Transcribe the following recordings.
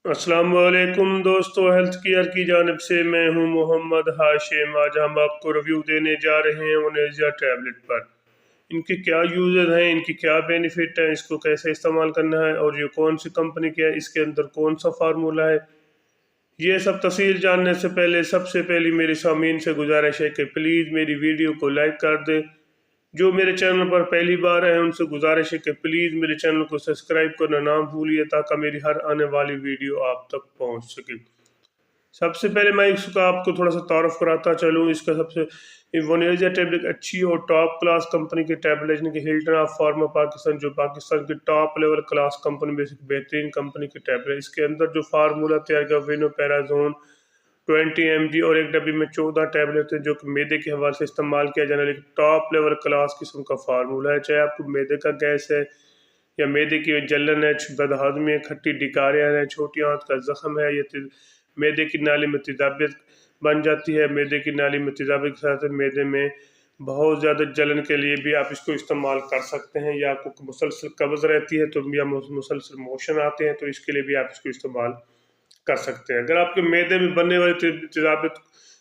अस्सलाम वालेकुम दोस्तों, हेल्थ केयर की जानिब से मैं हूं मोहम्मद हाशिम। आज हम आपको रिव्यू देने जा रहे हैं ओनेजिया टैबलेट पर। इनके क्या यूजेस हैं, इनकी क्या बेनिफिट है, इसको कैसे इस्तेमाल करना है और ये कौन सी कंपनी का है, इसके अंदर कौन सा फार्मूला है, ये सब तफसील जानने से पहले सबसे पहली मेरी सामीन से गुजारिश है कि प्लीज़ मेरी वीडियो को लाइक कर दें। जो मेरे चैनल पर पहली बार है उनसे गुजारिश है कि प्लीज़ मेरे चैनल को सब्सक्राइब करना ना भूलिए ताकि मेरी हर आने वाली वीडियो आप तक पहुंच सके। सबसे पहले मैं इसका आपको थोड़ा सा तारुफ कराता चलूँ। इसका सबसे वोनेजिया टैबलेट अच्छी और टॉप क्लास कंपनी की टैबलेट की हिल्टन ऑफ फार्मा पाकिस्तान, जो पाकिस्तान की टॉप लेवल क्लास कंपनी में से बेहतरीन कंपनी की टैबलेट। इसके अंदर जो फार्मूला तैयार किया विनोपैराजोन 20 mg और एक डब्बी में 14 टैबलेट है, जो कि मैदे के हवाले से इस्तेमाल किया जाने वाला टॉप लेवल क्लास किस्म का फार्मूला है। चाहे आपको मैदे का गैस है या मैदे की जलन है, बदहजमी है, खट्टी डिकारियाँ हैं, छोटी आंत का जख्म है, या मैदे की नाली में तेजाबियत बन जाती है। मैदे की नाली में तेजाबियत के साथ मैदे में बहुत ज़्यादा जलन के लिए भी आप इसको इस्तेमाल कर सकते हैं। या आपको मुसलसल कब्ज़ रहती है तो या मुसलसल मोशन आते हैं तो इसके लिए भी आप इसको इस्तेमाल कर सकते हैं। अगर आपके मैदे में बनने वाली तेजाबियत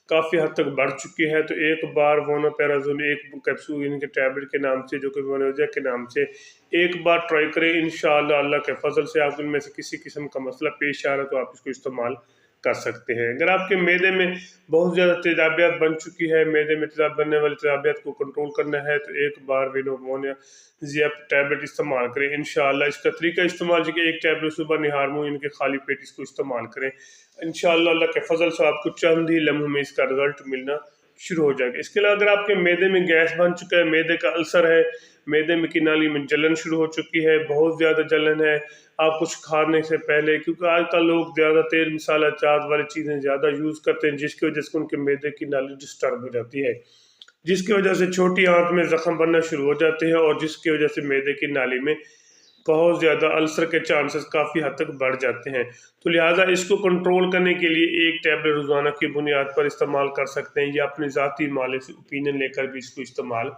काफ़ी हद तक बढ़ चुकी है तो एक बार वोनोपेराजोल एक कैप्सूल इनके टैबलेट के नाम से, जो कि वोनेजिया के नाम से, एक बार ट्राई करें। इंशाअल्लाह अल्लाह के फजल से आप इनमें से किसी किस्म का मसला पेश आ रहा है तो आप इसको इस्तेमाल कर सकते हैं। अगर आपके मैदे में बहुत ज़्यादा तेजाबियत बन चुकी है, मैदे में तेजाब बनने वाली तेजाबियत को कंट्रोल करना है तो एक बार विनोमोनिया टैबलेट इस्तेमाल करें। इंशाअल्लाह इसका तरीका इस्तेमाल जो कि एक टैबलेट सुबह निहार मुँह इनके खाली पेट इसको इस्तेमाल करें। इंशाअल्लाह अल्लाह के फजल से आपको चंद ही लम्हों में इसका रिजल्ट मिलना शुरू हो जाएगा। इसके अलावा अगर आपके मैदे में गैस बन चुका है, मैदे का अल्सर है, मैदे में की नाली में जलन शुरू हो चुकी है, बहुत ज़्यादा जलन है आप कुछ खाने से पहले, क्योंकि आजकल लोग ज़्यादा तेल मसाला चाट वाली चीज़ें ज़्यादा यूज़ करते हैं जिसकी वजह से उनके मैदे की नाली डिस्टर्ब हो जाती है, जिसकी वजह से छोटी आंत में जख्म बनना शुरू हो जाते हैं और जिसकी वजह से मैदे की नाली में बहुत ज़्यादा अल्सर के चांसेस काफ़ी हद तक बढ़ जाते हैं। तो लिहाजा इसको कंट्रोल करने के लिए एक टैबलेट रोज़ाना की बुनियाद पर इस्तेमाल कर सकते हैं या अपने ज़ाती मालिक से ओपिनियन लेकर भी इसको इस्तेमाल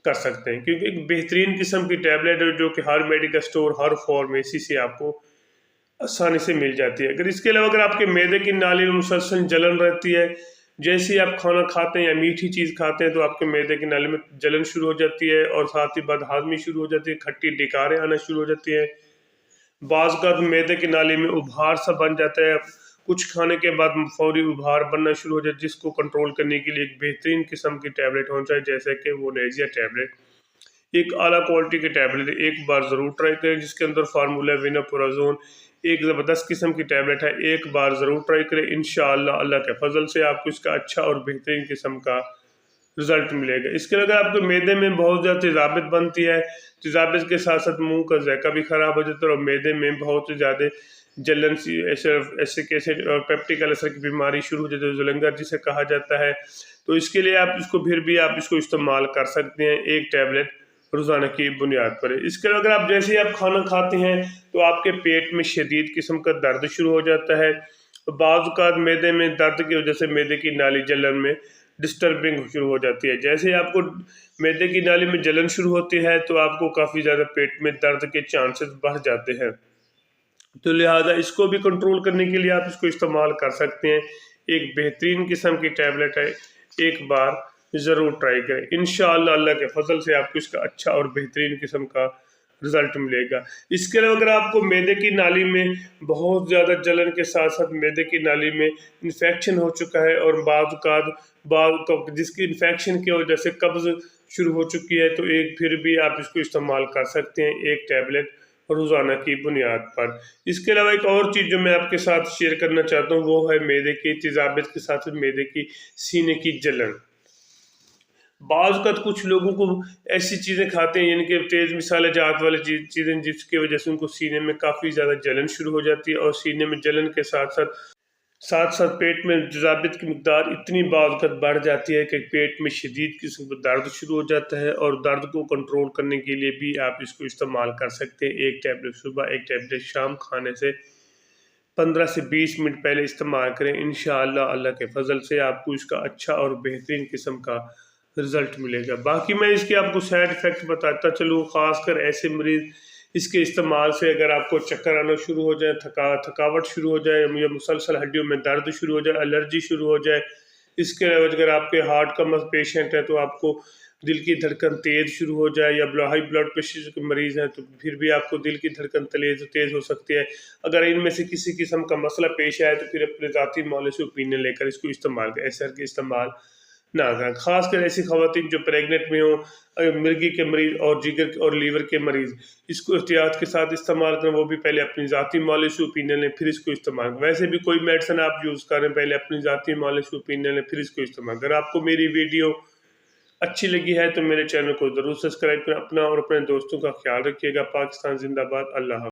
कर सकते हैं, क्योंकि एक बेहतरीन किस्म की टैबलेट है जो कि हर मेडिकल स्टोर, हर फार्मेसी से आपको आसानी से मिल जाती है। अगर इसके अलावा अगर आपके मैदे की नाली में मुसलसल जलन रहती है, जैसे ही आप खाना खाते हैं या मीठी चीज़ खाते हैं तो आपके मैदे की नाली में जलन शुरू हो जाती है और साथ ही बदहाजमी शुरू हो जाती है, खट्टी डिकारें आना शुरू हो जाती है, बाज़ का मैदे की नाली में उभार सा बन जाता है, कुछ खाने के बाद फौरी उभार बनना शुरू हो जाए, जिसको कंट्रोल करने के लिए एक बेहतरीन किस्म की टैबलेट होनी चाहिए जैसे कि वोनेजिया टैबलेट। एक आला क्वालिटी की टैबलेट है, एक बार ज़रूर ट्राई करें, जिसके अंदर फार्मूला विनोपोराजोन एक ज़बरदस्त किस्म की टैबलेट है, एक बार ज़रूर ट्राई करें। इंशाअल्लाह अल्लाह के फजल से आपको इसका अच्छा और बेहतरीन किस्म का रिजल्ट मिलेगा। इसके अलावा आपके मैदे में बहुत ज़्यादा तेजाबियत बनती है, तेजाबियत के साथ साथ मुंह का जायका भी ख़राब हो जाता है और मैदे में बहुत ज़्यादा जलन सी एसिडिक एसिड और पेप्टिक अल्सर की बीमारी शुरू हो जाती है, जुलंगर जिसे कहा जाता है। तो इसके लिए आप इसको फिर भी आप इसको इस्तेमाल कर सकते हैं एक टैबलेट रोज़ाना की बुनियाद पर। इसके अलावा अगर आप जैसे ही आप खाना खाते हैं तो आपके पेट में शदीद किस्म का दर्द शुरू हो जाता है, तो बाज़ मैदे में दर्द की वजह से मैदे की नाली जलन में डिस्टर्बिंग शुरू हो जाती है। जैसे ही आपको मैदे की नाली में जलन शुरू होती है तो आपको काफ़ी ज़्यादा पेट में दर्द के चांसेस बढ़ जाते हैं। तो लिहाजा इसको भी कंट्रोल करने के लिए आप इसको इस्तेमाल कर सकते हैं। एक बेहतरीन किस्म की टैबलेट है, एक बार ज़रूर ट्राई करें। इंशाअल्लाह अल्लाह के फजल से आपको इसका अच्छा और बेहतरीन किस्म का रिज़ल्ट मिलेगा। इसके अलावा अगर आपको मैदे की नाली में बहुत ज़्यादा जलन के साथ साथ मैदे की नाली में इन्फेक्शन हो चुका है और बाद जिसकी इन्फेक्शन की वजह से कब्ज़ शुरू हो चुकी है, तो एक फिर भी आप इसको इस्तेमाल कर सकते हैं एक टैबलेट रोज़ाना की बुनियाद पर। इसके अलावा एक और चीज़ जो मैं आपके साथ शेयर करना चाहता हूँ वो है मैदे की तेज़ाबियत के साथ मैदे की सीने की जलन। बाज़ कुछ लोगों को ऐसी चीज़ें खाते हैं यानी कि तेज़ मसाले जात वाली चीज़ें जिसकी वजह से उनको सीने में काफ़ी ज़्यादा जलन शुरू हो जाती है और सीने में जलन के साथ साथ पेट में तेज़ाबियत की मिक़दार इतनी बाज़ बढ़ जाती है कि पेट में शदीद किस्म का दर्द शुरू हो जाता है और दर्द को कंट्रोल करने के लिए भी आप इसको इस्तेमाल कर सकते हैं। एक टैबलेट सुबह, एक टैबलेट शाम, खाने से 15 से 20 मिनट पहले इस्तेमाल करें। इंशाअल्लाह अल्लाह के फजल से आपको इसका अच्छा और बेहतरीन किस्म का रिज़ल्ट मिलेगा। बाकी मैं इसके आपको साइड इफ़ेक्ट बताता चलूँ, ख़ासकर ऐसे मरीज़ इसके इस्तेमाल से अगर आपको चक्कर आना शुरू हो जाए, थकावट शुरू हो जाए, या मुसलसल हड्डियों में दर्द शुरू हो जाए, एलर्जी शुरू हो जाए, इसके अलावा अगर आपके हार्ट का पेशेंट है तो आपको दिल की धड़कन तेज़ शुरू हो जाए, या हाई ब्लड प्रेशर के मरीज़ हैं तो फिर भी आपको दिल की धड़कन तेज़ हो सकती है। अगर इनमें से किसी किस्म का मसला पेश आए तो फिर अपने ज़ाती मौले से ओपिनियन लेकर इसको इस्तेमाल करें, ऐसे करके इस्तेमाल ना करें। ख़ासकर ऐसी ख़वातीन जो प्रेगनेंट में हों, मिर्गी के मरीज़ और जिगर और लीवर के मरीज़, इसको एहतियात के साथ इस्तेमाल करें। वो भी पहले अपनी ज़ाती मौले से ओपिनियन लें, फिर इसको इस्तेमाल करें। वैसे भी कोई मेडिसिन आप यूज़ करें, पहले अपनी ज़ाती मौले से ओपिनियन लें, फिर इसको इस्तेमाल करें। अगर आपको मेरी वीडियो अच्छी लगी है तो मेरे चैनल को ज़रूर सब्सक्राइब करें। अपना और अपने दोस्तों का ख्याल रखिएगा। पाकिस्तान जिंदाबाद। अल्लाह हाफ़िज़।